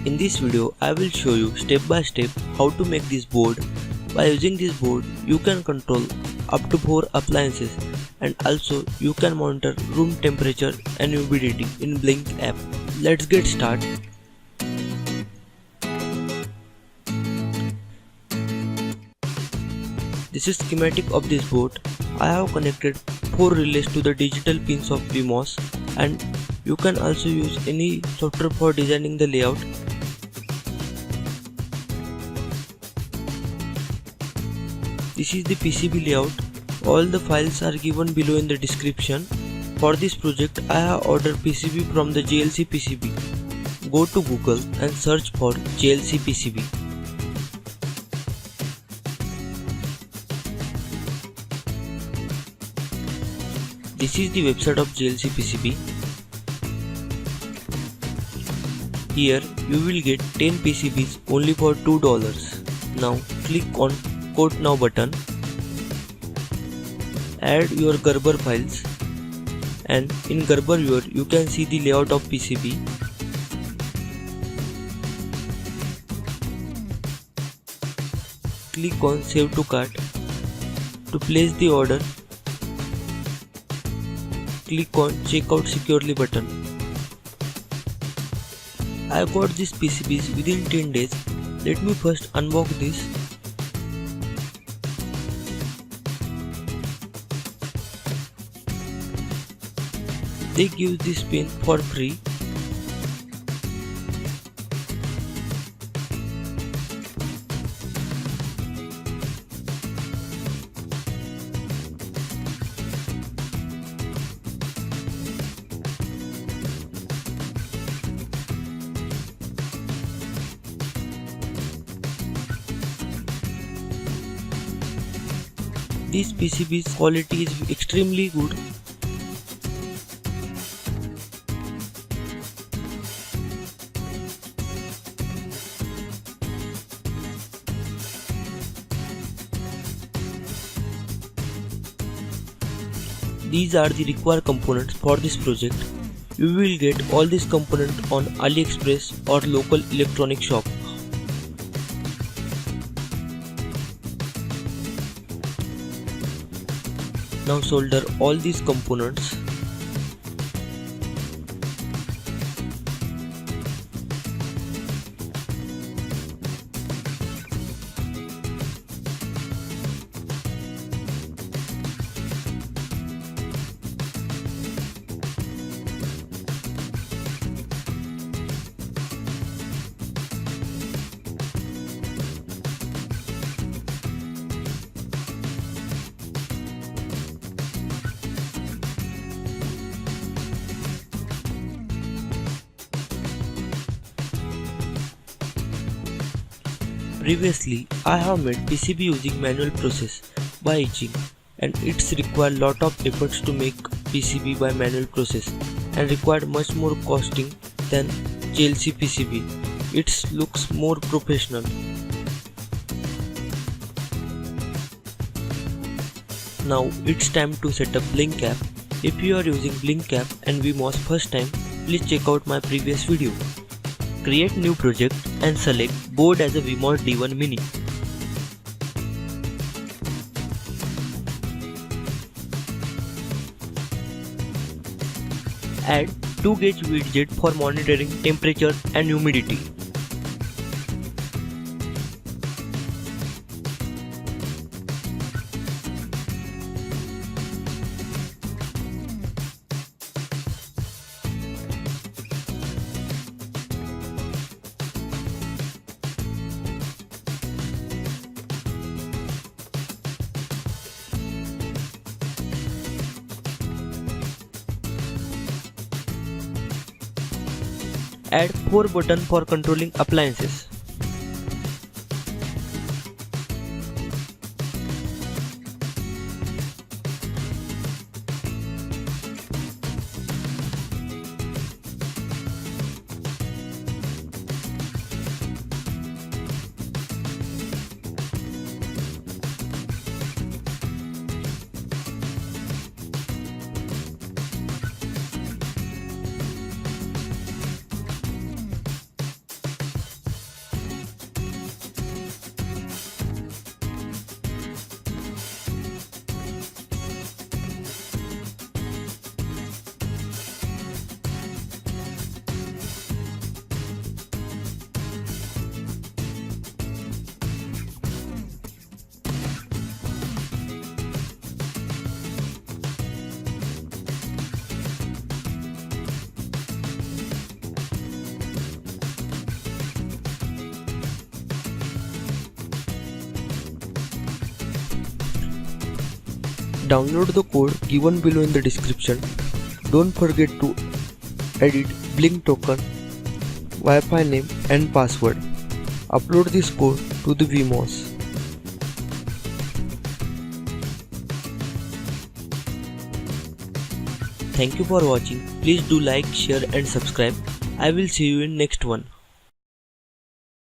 In this video, I will show you step by step how to make this board. By using this board, you can control up to 4 appliances and also you can monitor room temperature and humidity in Blynk app. Let's get started. This is schematic of this board. I have connected 4 relays to the digital pins of Wemos, and you can also use any software for designing the layout. This is the PCB layout. All the files are given below in the description. For this project, I have ordered PCB from the JLC PCB. Go to Google and search for JLC PCB. This is the website of JLC PCB. Here you will get 10 PCBs only for $2. Now click on Quote Now button. Add your Gerber files, and in Gerber viewer you can see the layout of PCB. Click on Save to Cart. To place the order, click on Checkout Securely button. I got these PCBs within 10 days. Let me first unbox this. They give this pin for free. This PCB's quality is extremely good. These are the required components for this project. You will get all these components on AliExpress or local electronic shop. Now solder all these components. Previously, I have made PCB using manual process by etching, and it's required lot of efforts to make PCB by manual process and required much more costing than JLC PCB. It looks more professional. Now it's time to set up Blynk App. If you are using Blynk App and Wemos first time, please check out my previous video. Create new project and select board as a Wemos D1 mini. Add 2 gauge widget for monitoring temperature and humidity. Add 4 buttons for controlling appliances. Download the code given below in the description. Don't forget to edit Blynk token, Wi-Fi name and password. Upload this code to the Wemos. Thank you for watching. Please do like, share and subscribe. I will see you in next one.